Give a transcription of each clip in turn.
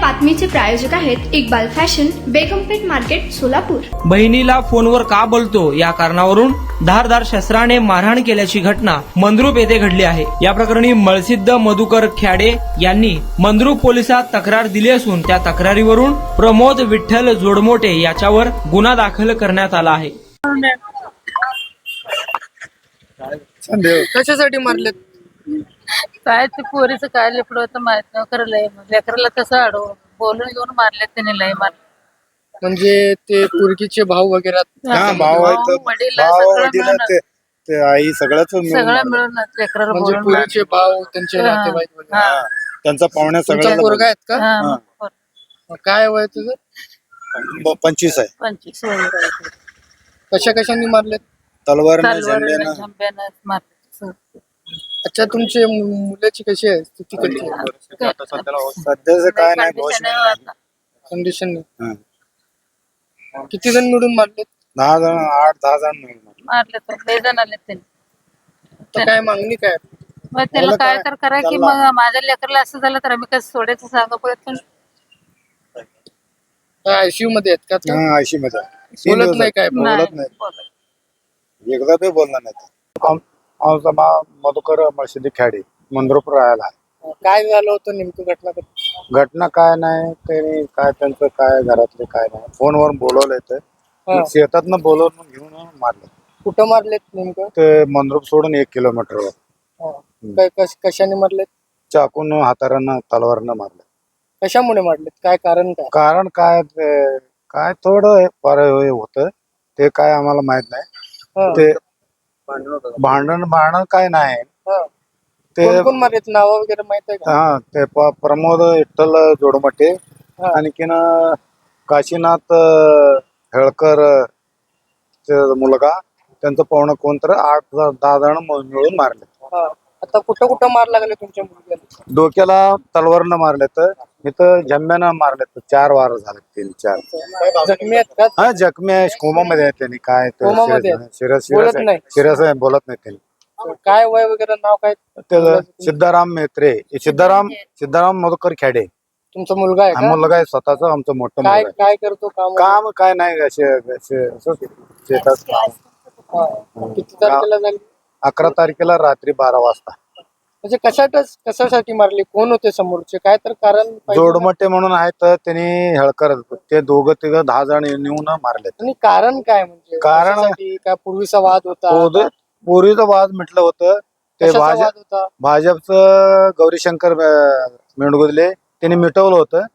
बातमीचे प्रायोजक आहेत Iqbal fashion, बेगमपेठ market, Solapur. बहिणीला फोनवर का बोलतो या कारणावरून धारदार शस्त्राने मारहाण केल्याची घटना मंद्रुप येथे घडली आहे। या प्रकरणी मळसिद्ध मधुकर ख्याडे यांनी मंद्रुप पोलिसात तक्रार दिली असून त्या तक्रारीवरून प्रमोद विठ्ठल जोडमोटे याच्यावर गुन्हा दाखल करण्यात आला आहे। कशासाठी मारलेत? काय ते पोरीचं काय लेपड होतं माहित नाही, खरं लय लेकराला तसं अडवून बोलून घेऊन मारले त्याने, लय मारले। म्हणजे ते पोरगीचे भाऊ वगैरे भाऊ, वडील सगळं मिळून ते आई सगळंच सगळं मिळून लेकराला म्हणजे बोलून पोरीचे भाऊ, त्यांचे नातेवाईक वगैरे. त्यांचा पाहुण्या तुमचा सगळ्याला पोरगा आहेत का? हा, काय वय तुझं? 25 आहे। 25 वगैरे कशा कशाने मारलेत? तलवारनं तलवारीनं, झंब्यानं मारले। अच्छा, तुमचे मुलाची कशी आहे स्थिती? कशी आहे? सध्याच काय नाही घोषणा कंडिशन नाही. हं. किती जण मिळून मारलेत? 10 जण 8-10 जण मिळून मारले तर लय जण आले त्यांनी। तर काय मागणी काय? मग त्याला मला काय काय- तर करा की त्याला- मग माझ्या लेकरला असं झालं तर आम्ही कसं सोडायचं सांगा परत। आयसीयू मध्ये आहेत का ते? ऐशी मध्ये 3 बोलत दिवस नाही काय? बोलत नाही, एकदा बी बोलला नाही। आमचा मधुकर मळसिद्धी ख्याडे मंद्रुप राहायला। काय झालं होतं नेमकं घटना? घटना काय नाही, त्यांनी काय त्यांचं काय घरातले काय नाही, फोनवर बोलवलंय हा. तर शेतातनं बोलवून घेऊन मारलं। कुठं मारलेत नेमकं? ते मंद्रुप सोडून 1 किलोमीटरवर कशाने मारलेत? चाकून, हातारानं, तलवारनं मारलं। कशामुळे मारलेत? काय कारण काय? कारण काय काय थोडं फार होतं ते काय आम्हाला माहित नाही। हा. ते भांडण काय नाही हा. ते। कोण कोण मारलेत? नाव वगैरे माहित आहे का? हा, ते प्रमोद विठ्ठल जोडमटे, हा. आणखीन काशीनाथ हेळकर मुलगा, त्यांचं पाहुणं कोणतर 8-10 जण मिळून मारले। हा. आता कुठं कुठं मार लागले तुमच्या मुलग्याला? डोक्याला तलवारनं मारले, तर इथं झंब्यानं मारले, तर 4 वार झाले, 3-4। जखमी आहेत का? हा, जखमी आहे, कोमामध्ये आहे त्यांनी। काय कोमामध्ये आहेत? सिरस बोलत नाही? सिरस आहे, बोलत नाही त्यांनी। काय वय वगैरे नाव काय? त्याचं सिद्धाराम मेत्रे, सिद्धाराम मधुकर ख्याडे तुमचा मुलगा आहे हा का? मुलगा आहे, स्वतःच आमचं मोठं काय मुलगा आहे। काय करतो काम? काम काय नाही, असंच शेतात काम। हा. किती तारखेला झाली? 11 तारखेला रात्री 12 वाजता। म्हणजे कशासाठी मारली? कोण होते समोरचे? काय तर कारण पाहिजे ना? जोडमटे म्हणून आहेत, त्यांनी हेळकर, ते 2-3 10 जण येऊन मारले। आणि कारण काय? म्हणजे कारण- कशासाठी? काय पूर्वीचा वाद होता? पूर्वीचं वाद म्हटलं होतं ते कशाचा वाद होता? भाजपचं गौरीशंकर मेंढगुदले त्यांनी मिटवलं होतं।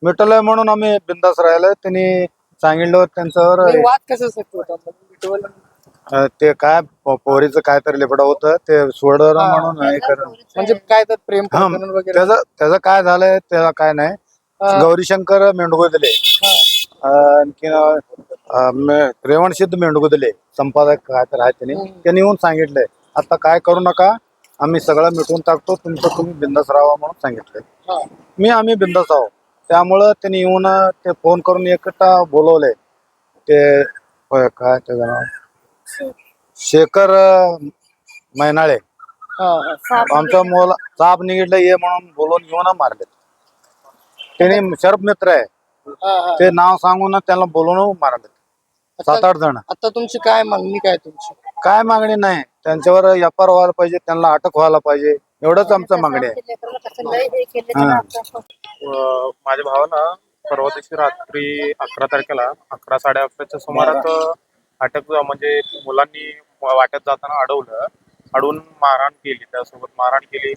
मिटवलं म्हणून आम्ही बिंदास राहिलो, त्यांनी सांगितलं त्यांच्यावर नाही, वाद कशासाठी होता? मिटवलं? ते काय पोरीचं काय तर लेपडा होतं, ते सोडलं हा. म्हणून हे करणं। म्हणजे काय तर प्रेम हा, प्रकरण वगैरे? त्याचं काय झालंय त्याला काय नाही। हा. गौरीशंकर मेंढगुदले, आणखी रेवणसिद्ध मेंढगुदले संपादक काय तर आहे, त्यांनी येऊन सांगितलंय आता काय करू नका, आम्ही सगळं मिटवून टाकतो, तुम्ही बिंदास राहा म्हणून सांगितलंय। हा. आम्ही बिंदास आहोत, त्यामुळं त्यांनी येऊन ते फोन करून एकटा बोलवलंय, ते काय त्याचं नाव शेखर मैनाळे, हा. हा. आमच्या मुला साप निघितलं ये म्हणून बोलून घेऊन मारले। त्यांनी शरप मित्र आहे, हा. ते नाव सांगून त्यांना बोलून मारले 7-8 जण। आता तुमची काय मागणी? काय तुमची? काय मागणी नाही, त्यांच्यावर FR व्हायला पाहिजे, त्यांना अटक व्हायला पाहिजे, एवढंच आमचं मागणी आहे। माझ्या भावाला परवा दिवशी रात्री 11 तारखेला 11 साडे11च्या सुमारास अटक, म्हणजे मुलांनी वाट्यात जाताना अडवून मारहाण केली, त्यासोबत मारहाण केली।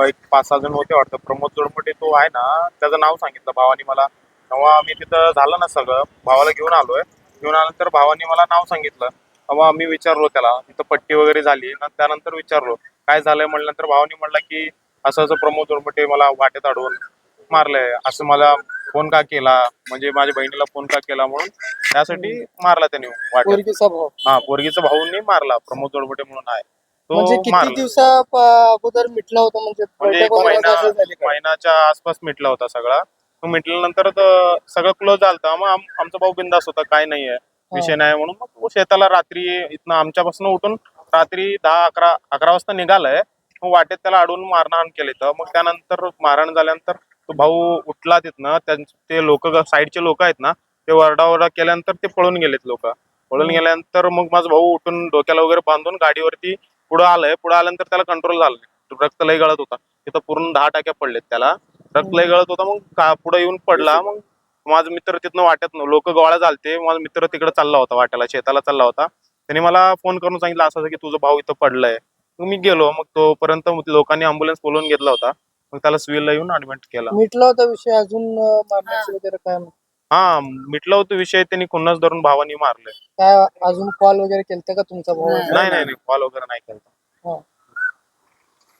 एक 5-6 जण होते वाटतं। प्रमोद जोडमटे तो आहे ना, त्याचं नाव सांगितलं भावानी मला। तेव्हा मी तिथं झालं ना सगळं, भावाला घेऊन आल्यानंतर भावानी मला नाव सांगितलं। तेव्हा मी विचारलो त्याला, तिथं पट्टी वगैरे झाली, त्यानंतर विचारलो काय झालंय म्हणल्यानंतर भावानी म्हणलं की असं प्रमोद जोडमटे मला वाटेत अडवून मारलंय, असं मला फोन का केला, म्हणजे माझ्या बहिणीला फोन का केला म्हणून त्यासाठी मारला त्याने वाटेत। पोरगीचा भाऊ? हा, पोरगीचा भाऊंनी मारला, प्रमोद जोडमटे म्हणून आहे तो म्हणजे किती मारला। दिवसा अगोदर मिटला होता? म्हणजे म्हणजे बैठक वगैरे असं झाली का? महिन्याच्या आसपास मिटला होता सगळा। तो मिटल्यानंतर सगळं क्लोज झालं, मग आमचा भाऊ बिंदास होता, काय नाहीये विषय नाही म्हणून मग तो शेताला रात्री इथनं आमच्यापासून उठून रात्री 10-11 वाजता निघालाय। मग वाटेत त्याला अडवून मारहाण केली, तर मग त्यानंतर मारहाण झाल्यानंतर तो भाऊ उठला तिथनं. ते लोक साईडचे लोक आहेत ना, ते वरडावरडा केल्यानंतर ते पळून गेलेत लोक. पळून गेल्यानंतर मग माझा भाऊ उठून डोक्याला वगैरे बांधून गाडीवरती पुढे आलंय. पुढे आल्यानंतर त्याला कंट्रोल झालं नाही. रक्त लय गळत होता. तिथं पूर्ण 10 टाक्या पडलेत त्याला. रक्त लय गळत होता. मग पुढे येऊन पडला. मग माझा मित्र तिथनं वाट्यात लोक गोळा झालते. माझा मित्र तिकडे चालला होता, वाट्याला शेताला चालला होता. त्याने मला फोन करून सांगितलं असं की तुझा भाऊ इथं पडलाय. मग मी गेलो. मग तोपर्यंत लोकांनी अँब्युलन्स बोलवून घेतला होता. मग त्याला सिव्हिलला येऊन ऍडमिट केला. मिटला होता विषय अजून मारण्याचे वगैरे काय हा, मिटला होता विषय. त्यांनी खुन्नस धरून भावानी मारले. काय अजून कॉल वगैरे केलते का तुमचा भाऊ? नाही कॉल वगैरे नाही केला. हा.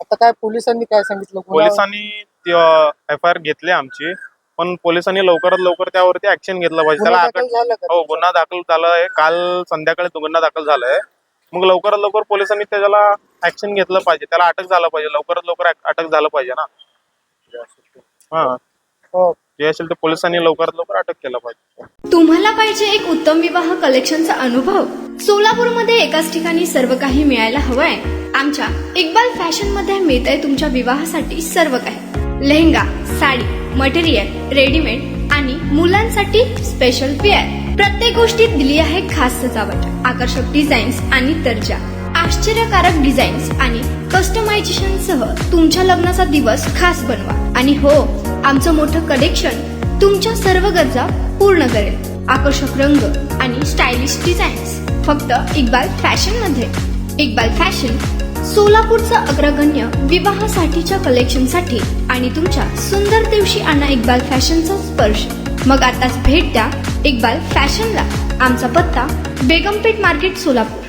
आता काय पोलिसांनी काय सांगितलं? पोलिसांनी FIR घेतली आमची, पण पोलिसांनी लवकरात लवकर त्यावरती ऍक्शन घेतलं पाहिजे. गुन्हा त्याला दाखल झाला का? हो, गुन्हा दाखल झालाय. काल संध्याकाळी गुन्हा दाखल झालाय. मग लवकरात लवकर पोलिसांनी त्याला ऍक्शन घेतलं पाहिजे. त्याला अटक झालं पाहिजे. लवकरात लवकर अटक झालं पाहिजे ना. हा, हो. जे असेल ते पोलिसांनी लवकरात लवकर अटक केलं पाहिजे. तुम्हाला पाहिजे एक उत्तम विवाह कलेक्शनचा अनुभव? सोलापूरमध्ये एकाच ठिकाणी सर्व काही मिळायला हवंय? आमच्या इक्बाल फॅशन मध्ये मिळतंय तुमच्या विवाहासाठी सर्व काही. लेहंगा, साडी, मटेरियल, रेडीमेड आणि मुलांसाठी स्पेशल वेअर. प्रत्येक गोष्टीत दिली आहे खास सजावट, आकर्षक डिझाईन्स आणि दर्जा, आश्चर्यकारक डिझाईन्स आणि कस्टमायझेशन सह तुमच्या लग्नाचा दिवस खास बनवा. आणि हो, आमचं मोठं कलेक्शन तुमच्या सर्व गरजा पूर्ण करेल. आकर्षक रंग आणि स्टायलिश डिझाईन्स फक्त इक्बाल फॅशन मध्ये. इक्बाल फॅशन सोलापूरचं अग्रगण्य विवाहासाठीच्या कलेक्शनसाठी आणि तुमच्या सुंदर दिवशी आणा इक्बाल फॅशनचा स्पर्श. मग आताच भेट द्या इक्बाल फॅशनला. आमचा पत्ता बेगमपेठ मार्केट, सोलापूर.